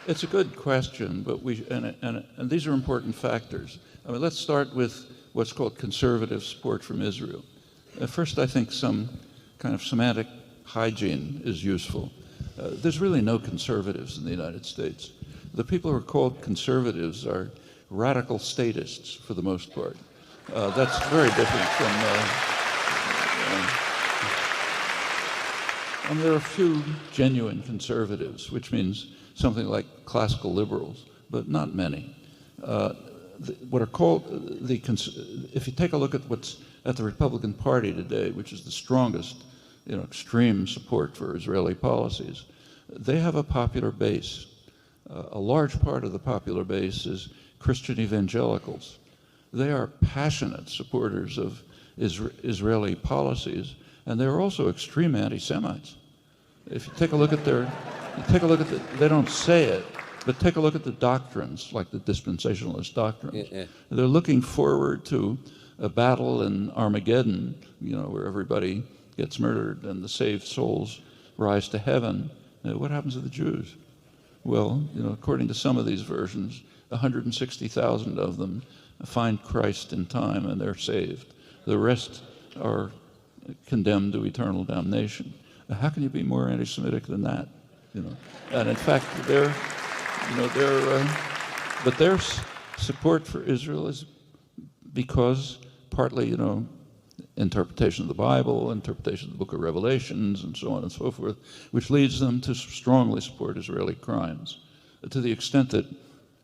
It's a good question, but and these are important factors. I mean, let's start with what's called conservative support from Israel. First, I think some kind of semantic hygiene is useful. There's really no conservatives in the United States. The people who are called conservatives are radical statists for the most part. That's very different from, there are a few genuine conservatives, which means something like classical liberals, but not many. What are called if you take a look at what's at the Republican Party today, which is the strongest, extreme support for Israeli policies, they have a popular base. A large part of the popular base is Christian evangelicals. They are passionate supporters of Israeli policies, and they're also extreme anti-Semites. If you take a look at they don't say it, but take a look at the doctrines, like the dispensationalist doctrines. Yeah. They're looking forward to a battle in Armageddon, where everybody gets murdered and the saved souls rise to heaven. What happens to the Jews? Well, according to some of these versions, 160,000 of them find Christ in time and they're saved. The rest are condemned to eternal damnation. How can you be more anti-Semitic than that? And in fact, their support for Israel is because partly, interpretation of the Bible, interpretation of the Book of Revelations, and so on and so forth, which leads them to strongly support Israeli crimes, to the extent that,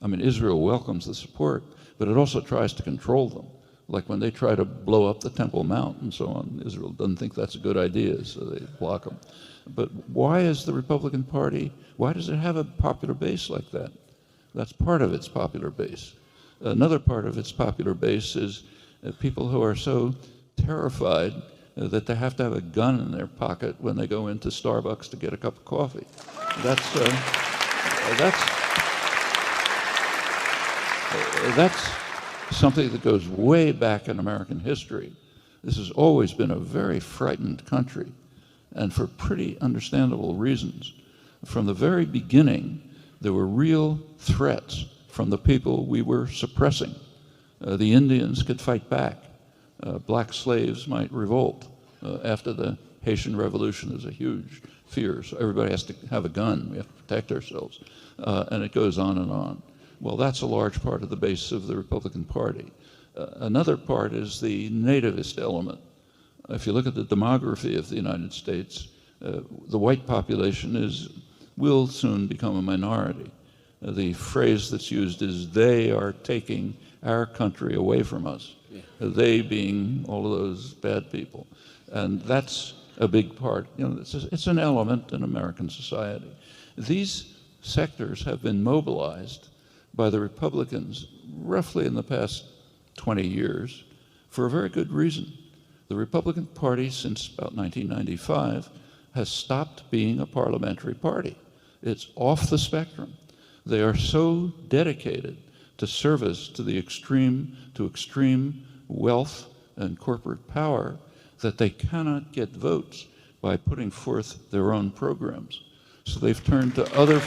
Israel welcomes the support, but it also tries to control them. Like when they try to blow up the Temple Mount and so on, Israel doesn't think that's a good idea, so they block them. But why is the Republican Party, why does it have a popular base like that? That's part of its popular base. Another part of its popular base is people who are so terrified that they have to have a gun in their pocket when they go into Starbucks to get a cup of coffee. That's something that goes way back in American history. This has always been a very frightened country, and for pretty understandable reasons. From the very beginning, there were real threats from the people we were suppressing. The Indians could fight back. Black slaves might revolt. After the Haitian Revolution, there's a huge fear. So everybody has to have a gun. We have to protect ourselves. And it goes on and on. Well, that's a large part of the base of the Republican Party. Another part is the nativist element. If you look at the demography of the United States, the white population will soon become a minority. The phrase that's used is, they are taking our country away from us. Yeah. They being all of those bad people. And that's a big part. It's an element in American society. These sectors have been mobilized by the Republicans roughly in the past 20 years for a very good reason. The Republican Party, since about 1995, has stopped being a parliamentary party. It's off the spectrum. They are so dedicated to service to the extreme wealth and corporate power that they cannot get votes by putting forth their own programs. So they've turned to other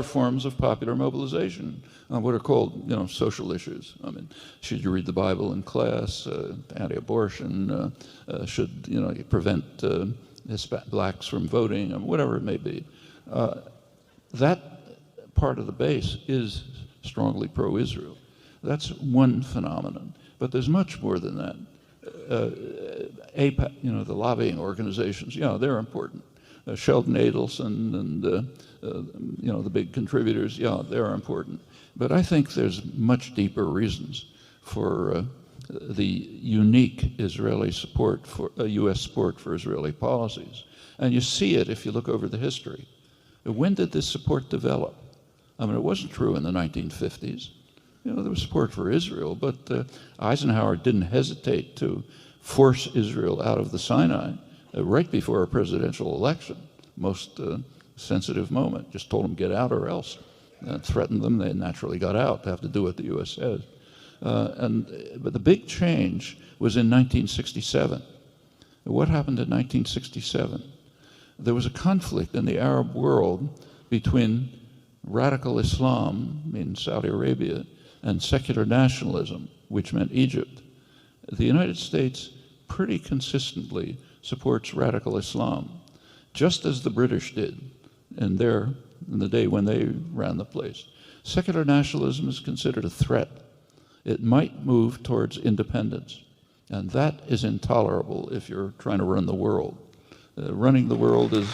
forms of popular mobilization, what are called, social issues. Should you read the Bible in class? Anti-abortion? Should you prevent blacks from voting? Whatever it may be. That part of the base is strongly pro-Israel. That's one phenomenon. But there's much more than that. AIPAC, the lobbying organizations, they're important. Sheldon Adelson and the big contributors, they're important. But I think there's much deeper reasons for the unique Israeli support for U.S. support for Israeli policies. And you see it if you look over the history. When did this support develop? It wasn't true in the 1950s. There was support for Israel, but Eisenhower didn't hesitate to force Israel out of the Sinai right before a presidential election. Most sensitive moment. Just told them get out or else. Threatened them. They naturally got out to have to do what the U.S. says. But the big change was in 1967. What happened in 1967? There was a conflict in the Arab world between radical Islam, in Saudi Arabia, and secular nationalism, which meant Egypt. The United States pretty consistently supports radical Islam, just as the British did in the day when they ran the place. Secular nationalism is considered a threat. It might move towards independence, and that is intolerable if you're trying to run the world. Running the world is,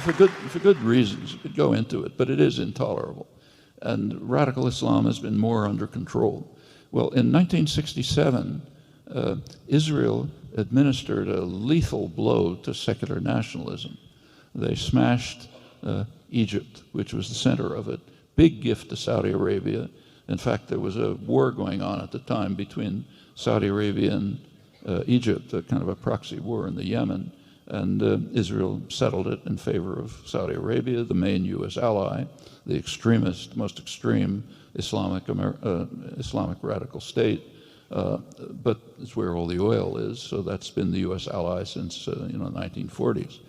for good reasons. You could go into it, but it is intolerable. And radical Islam has been more under control. Well, in 1967, Israel administered a lethal blow to secular nationalism. They smashed Egypt, which was the center of it. Big gift to Saudi Arabia. In fact, there was a war going on at the time between Saudi Arabia and Egypt, a kind of a proxy war in the Yemen, and Israel settled it in favor of Saudi Arabia, the main U.S. ally, the extremist, most extreme Islamic radical state, but it's where all the oil is, so that's been the U.S. ally since the 1940s.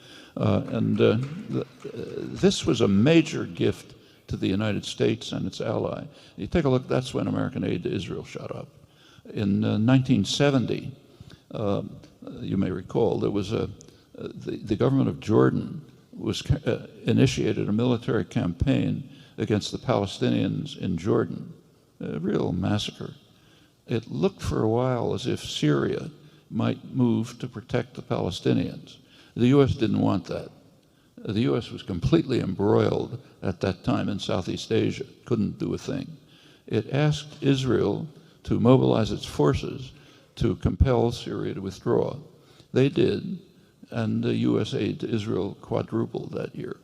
This was a major gift to the United States and its ally. You take a look, that's when American aid to Israel shot up. In 1970, you may recall, there was the government of Jordan initiated a military campaign against the Palestinians in Jordan, a real massacre. It looked for a while as if Syria might move to protect the Palestinians. The U.S. didn't want that. The U.S. was completely embroiled at that time in Southeast Asia, couldn't do a thing. It asked Israel to mobilize its forces to compel Syria to withdraw. They did, and the U.S. aid to Israel quadrupled that year.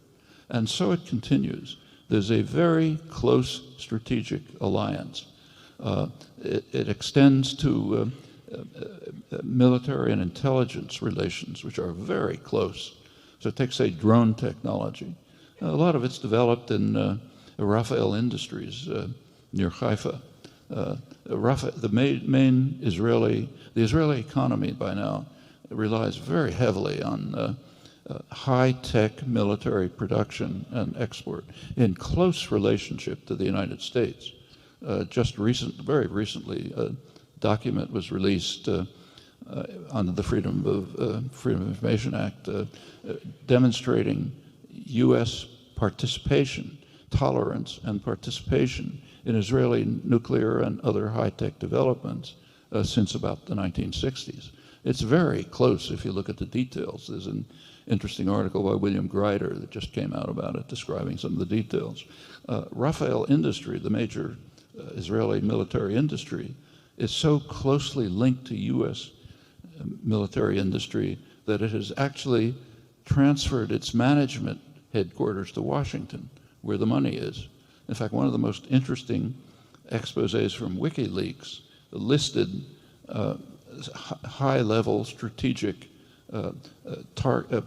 And so it continues. There's a very close strategic alliance. It extends to military and intelligence relations, which are very close. So take, say, drone technology. A lot of it's developed in Rafael Industries near Haifa. The main Israeli economy by now relies very heavily on high-tech military production and export in close relationship to the United States. Very recently, a document was released under the Freedom of Information Act demonstrating U.S. participation, tolerance, and participation in Israeli nuclear and other high-tech developments since about the 1960s. It's very close if you look at the details. There's an interesting article by William Greider that just came out about it, describing some of the details. Rafael Industry, the major Israeli military industry, is so closely linked to U.S. military industry that it has actually transferred its management headquarters to Washington, where the money is. In fact, one of the most interesting exposés from WikiLeaks listed high-level strategic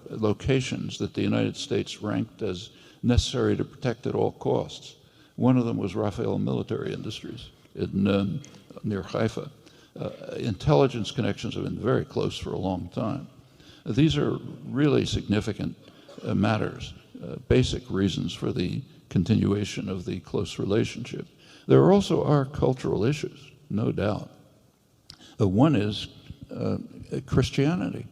locations that the United States ranked as necessary to protect at all costs. One of them was Rafael Military Industries near Haifa. Intelligence connections have been very close for a long time. These are really significant matters, basic reasons for the continuation of the close relationship. There also are cultural issues, no doubt. One is Christianity.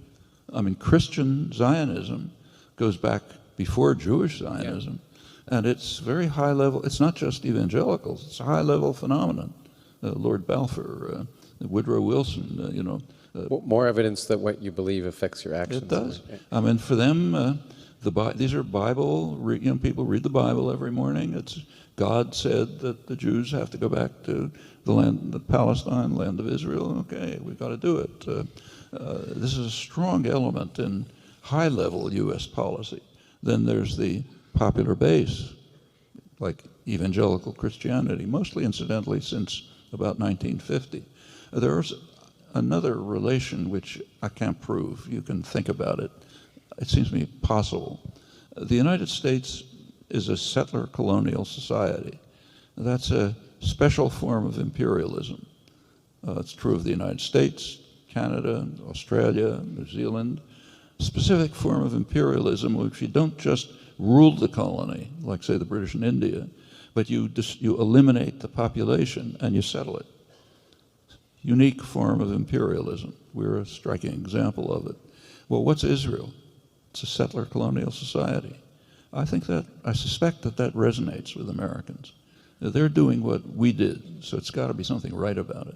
I mean, Christian Zionism goes back before Jewish Zionism, and it's very high level. It's not just evangelicals, it's a high level phenomenon. Lord Balfour, Woodrow Wilson, more evidence that what you believe affects your actions. It does. I mean, for them, these are Bible, people read the Bible every morning. It's God said that the Jews have to go back to the land of Palestine, land of Israel. Okay, we've got to do it. This is a strong element in high-level U.S. policy. Then there's the popular base, like evangelical Christianity, mostly incidentally since about 1950. There's another relation which I can't prove. You can think about it. It seems to me possible. The United States is a settler colonial society. That's a special form of imperialism. It's true of the United States, Canada, Australia, New Zealand, specific form of imperialism which you don't just rule the colony, like say the British in India, but you eliminate the population and you settle it. Unique form of imperialism. We're a striking example of it. Well, what's Israel? It's a settler colonial society. I suspect that resonates with Americans. They're doing what we did, so it's got to be something right about it.